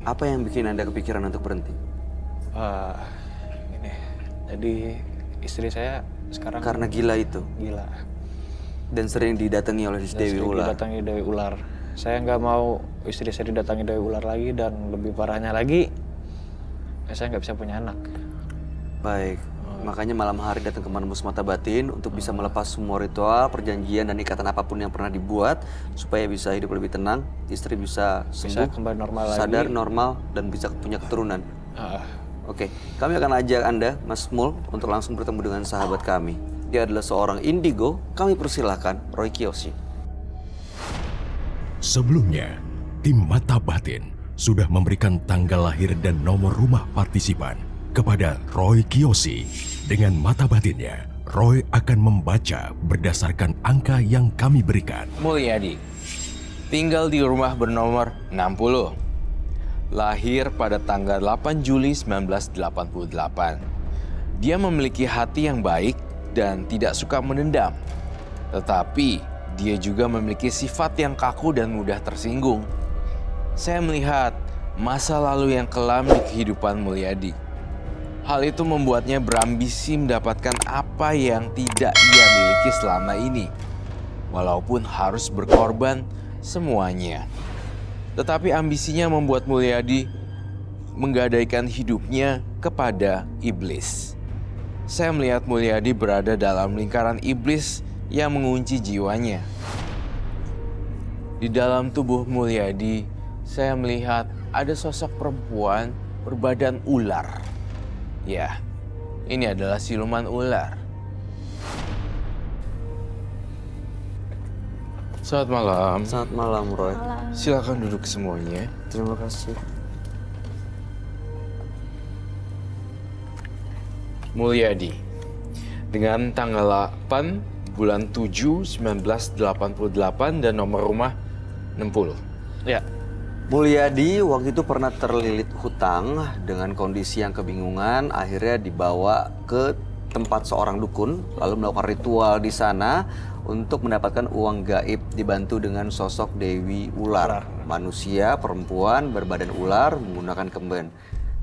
Apa yang bikin Anda kepikiran untuk berhenti? Gini, jadi istri saya sekarang Karena gila itu gila. dan sering didatangi oleh Dan Dewi sering Ular. didatangi Dewi Ular. Saya nggak mau istri saya didatangi Dewi Ular lagi, dan lebih parahnya lagi, saya nggak bisa punya anak. Baik, makanya malam hari datang ke Menembus Mata Batin untuk bisa melepas semua ritual, perjanjian, dan ikatan apapun yang pernah dibuat supaya bisa hidup lebih tenang, istri bisa Bisa sembuh, kembali normal sadar, lagi. normal, dan bisa punya keturunan. Ah, Oke, kami akan ajak Anda, Mas Mul, untuk langsung bertemu dengan sahabat kami. Dia adalah seorang indigo. Kami persilahkan Roy Kiyoshi. Sebelumnya, tim Mata Batin sudah memberikan tanggal lahir dan nomor rumah partisipan kepada Roy Kiyoshi. Dengan mata batinnya, Roy akan membaca berdasarkan angka yang kami berikan. Mulyadi, tinggal di rumah bernomor 60. Lahir pada tanggal 8 Juli 1988. Dia memiliki hati yang baik dan tidak suka menendam. Tetapi dia juga memiliki sifat yang kaku dan mudah tersinggung. Saya melihat masa lalu yang kelam di kehidupan Mulyadi. Hal itu membuatnya berambisi mendapatkan apa yang tidak ia miliki selama ini, walaupun harus berkorban semuanya. Tetapi ambisinya membuat Mulyadi menggadaikan hidupnya kepada iblis. Saya melihat Mulyadi berada dalam lingkaran iblis yang mengunci jiwanya. Di dalam tubuh Mulyadi, saya melihat ada sosok perempuan berbadan ular. Ya, ini adalah siluman ular. Selamat malam. Selamat malam, Roy. Silakan duduk semuanya. Terima kasih. Mulyadi, dengan tanggal 8 bulan 7 1988 dan nomor rumah 60. ya. Mulyadi waktu itu pernah terlilit hutang dengan kondisi yang kebingungan, akhirnya dibawa ke tempat seorang dukun, lalu melakukan ritual di sana untuk mendapatkan uang gaib dibantu dengan sosok Dewi Ular. Manusia, perempuan, berbadan ular, menggunakan kemben.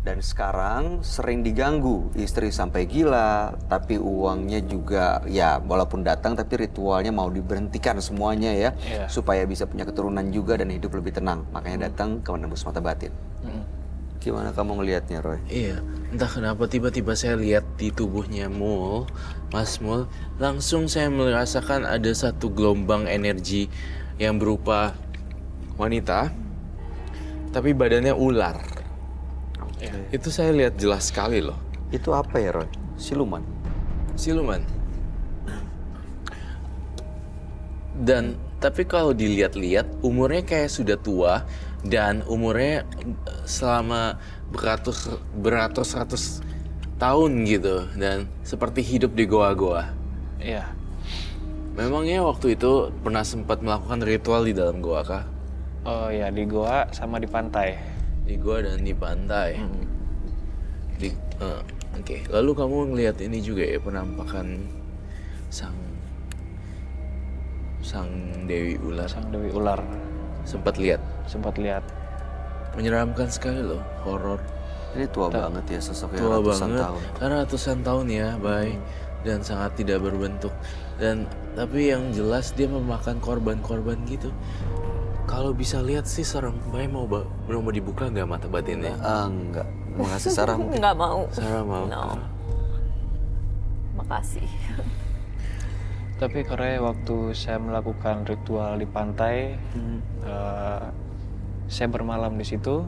Dan sekarang sering diganggu, istri sampai gila, tapi uangnya juga ya walaupun datang tapi ritualnya mau diberhentikan semuanya ya, supaya bisa punya keturunan juga dan hidup lebih tenang. Makanya datang ke Menembus Mata Batin. Gimana kamu ngelihatnya, Roy? Iya, entah kenapa tiba-tiba saya lihat di tubuhnya Mas Mul, langsung saya merasakan ada satu gelombang energi yang berupa wanita, tapi badannya ular. Itu saya lihat jelas sekali loh. Itu apa ya, Roy? Siluman? Siluman. Dan tapi kalau dilihat-lihat umurnya kayak sudah tua dan umurnya selama beratus-ratus tahun gitu, dan seperti hidup di goa-goa. Iya. Memangnya waktu itu pernah sempat melakukan ritual di dalam goa kah? Oh ya, di goa sama di pantai. Di goa dan di pantai. Oke. Lalu kamu ngelihat ini juga ya, penampakan sang Dewi Ular. Sang Dewi Ular. Sempat lihat. Sempat lihat. Menyeramkan sekali loh, horor. Ini tua banget ya sosoknya, Tua ratusan banget. tahun. Karena ratusan tahun ya, Bay. Dan sangat tidak berbentuk. Dan tapi yang jelas dia memakan korban-korban gitu. Kalau bisa lihat sih serem. Bay mau dibuka nggak mata batinnya? Enggak. Makasih Sarah mungkin. Nggak mau. Sarah mau. No. Makasih. Tapi karena waktu saya melakukan ritual di pantai, saya bermalam di situ,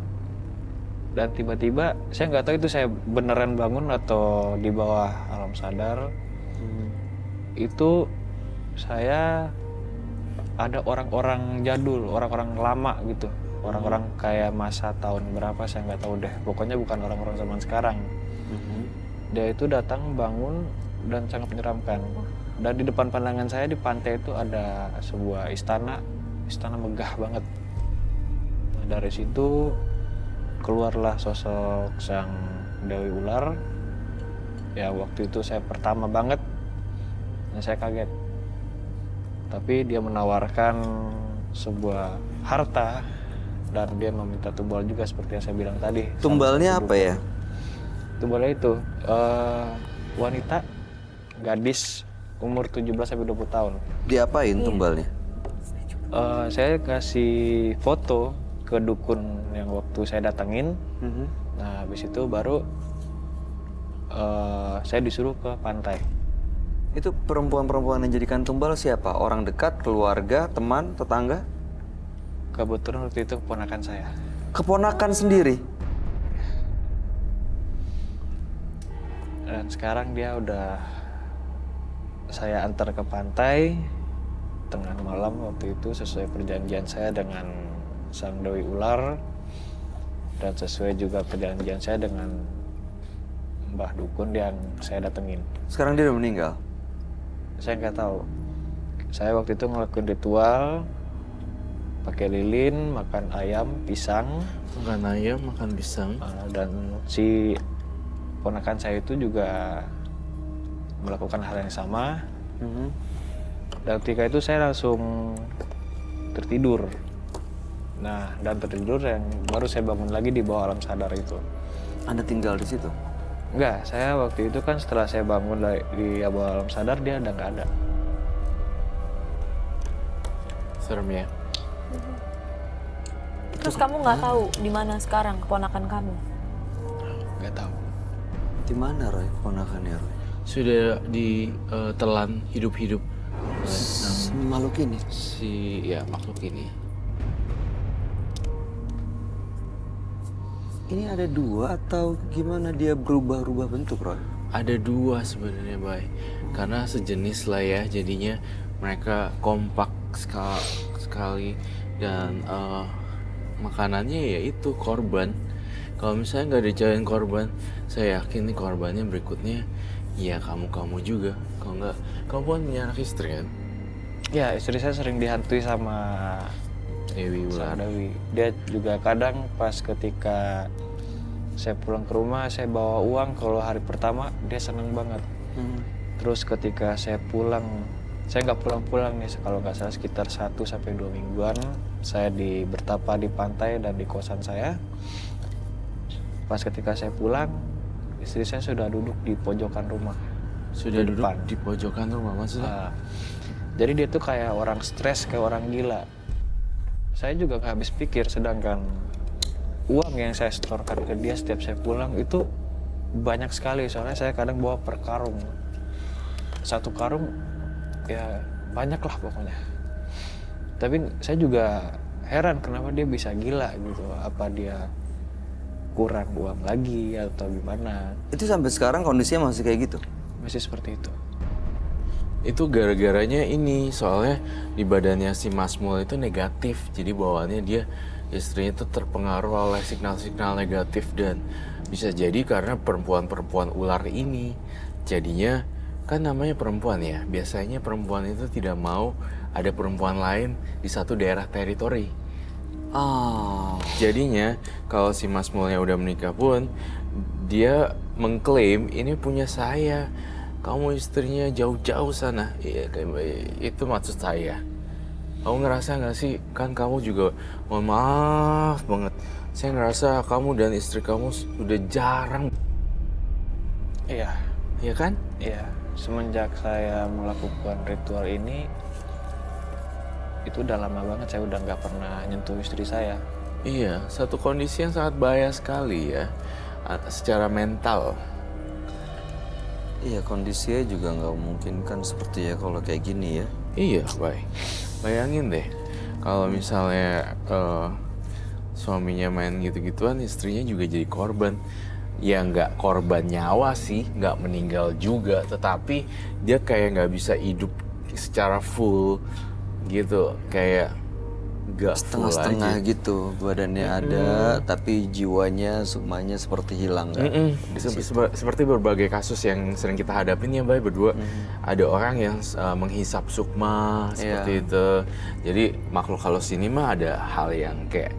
dan tiba-tiba saya nggak tahu itu saya beneran bangun atau di bawah alam sadar. Itu saya ada orang-orang jadul, orang-orang lama gitu, orang-orang kayak masa tahun berapa saya nggak tahu deh. Pokoknya bukan orang-orang zaman sekarang. Dia itu datang bangun dan sangat menyeramkan. Dan di depan pandangan saya di pantai itu ada sebuah istana megah banget. Nah, dari situ keluarlah sosok sang Dewi Ular. Ya waktu itu saya pertama banget, dan saya kaget. Tapi dia menawarkan sebuah harta dan dia meminta tumbal juga seperti yang saya bilang tadi. Tumbalnya apa ya? Tumbalnya itu wanita gadis umur 17-20 tahun. Diapain tumbalnya? Saya kasih foto ke dukun yang waktu saya datangin. Nah, habis itu baru saya disuruh ke pantai. Itu perempuan-perempuan yang jadikan tumbal siapa? Orang dekat, keluarga, teman, tetangga? Kebetulan waktu itu keponakan saya. Keponakan sendiri? Dan sekarang dia udah saya antar ke pantai tengah malam waktu itu sesuai perjanjian saya dengan Sang Dewi Ular dan sesuai juga perjanjian saya dengan Mbah Dukun yang saya datengin. Sekarang dia udah meninggal? Saya nggak tahu. Saya waktu itu ngelakuin ritual pakai lilin, makan ayam, pisang. Makan ayam, makan pisang. Dan si ponakan saya itu juga melakukan hal yang sama. Dan ketika itu saya langsung tertidur. Nah, dan tertidur yang baru saya bangun lagi di bawah alam sadar itu. Anda tinggal di situ? Enggak, saya waktu itu kan setelah saya bangun di bawah alam sadar dia udah nggak ada. Serem ya. Terus kamu nggak tahu di mana sekarang keponakan kamu? Nggak tahu. Di mana Roy, keponakannya Roy? Sudah ditelan hidup-hidup oleh Makhluk ini? makhluk ini. Ini ada dua atau gimana dia berubah-ubah bentuk Roy? Ada dua sebenarnya, Bay. Karena sejenis lah ya, jadinya mereka kompak sekali dan makanannya ya itu korban. Kalau misalnya nggak dicariin korban, saya yakin nih korbannya berikutnya ya kamu juga. Kalau nggak, kamu kan punya anak istri kan? Ya, istri saya sering dihantui sama Dewi Ular. Dewi. Dia juga kadang pas ketika saya pulang ke rumah, saya bawa uang. Kalau hari pertama dia seneng banget. Terus ketika saya pulang, saya nggak pulang-pulang nih, kalau nggak salah sekitar 1-2 mingguan, saya bertapa di pantai dan di kosan saya. Pas ketika saya pulang, istri saya sudah duduk di pojokan rumah. Sudah Di duduk depan. di pojokan rumah maksudnya? Jadi dia tuh kayak orang stres, kayak orang gila. Saya juga nggak habis pikir, sedangkan uang yang saya setorkan ke dia setiap saya pulang itu banyak sekali. Soalnya saya kadang bawa per karung. Satu karung ya banyak lah pokoknya. Tapi saya juga heran kenapa dia bisa gila gitu. Apa dia kurang uang lagi atau gimana. Itu sampai sekarang kondisinya masih kayak gitu? Masih seperti itu. Itu gara-garanya ini, soalnya di badannya si Mas Mul itu negatif. Jadi bawaannya dia, istrinya itu terpengaruh oleh signal-signal negatif. Dan bisa jadi karena perempuan-perempuan ular ini. Jadinya kan namanya perempuan ya, biasanya perempuan itu tidak mau ada perempuan lain di satu daerah teritori. Jadinya kalau si Mas Mulnya udah menikah pun, dia mengklaim ini punya saya. Kamu istrinya jauh-jauh sana. Iya, itu maksud saya. Kamu ngerasa gak sih? Kan kamu juga, mohon maaf banget. Saya ngerasa kamu dan istri kamu udah jarang. Iya. Iya kan? Iya. Semenjak saya melakukan ritual ini, itu udah lama banget saya udah nggak pernah nyentuh istri saya. Iya, satu kondisi yang sangat bahaya sekali ya, secara mental. Iya, kondisinya juga nggak memungkinkan seperti ya kalau kayak gini ya. Iya, baik. Bayangin deh, kalau misalnya suaminya main gitu-gituan, istrinya juga jadi korban. Ya nggak korban nyawa sih, nggak meninggal juga, tetapi dia kayak nggak bisa hidup secara full gitu, kayak nggak full Setengah-setengah aja. gitu, badannya ada, tapi jiwanya, sukmanya seperti hilang kan? Seperti berbagai kasus yang sering kita hadapin ya, Bay, berdua. Ada orang yang menghisap sukma seperti itu. Jadi makhluk halus ini mah ada hal yang kayak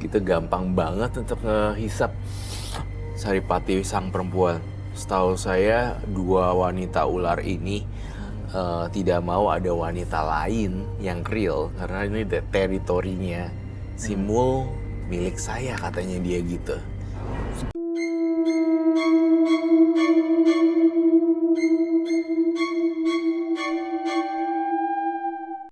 gitu, gampang banget untuk ngehisap. Saripati sang perempuan, setahu saya 2 wanita ular ini tidak mau ada wanita lain yang real karena ini teritorinya si Mul milik saya katanya dia gitu.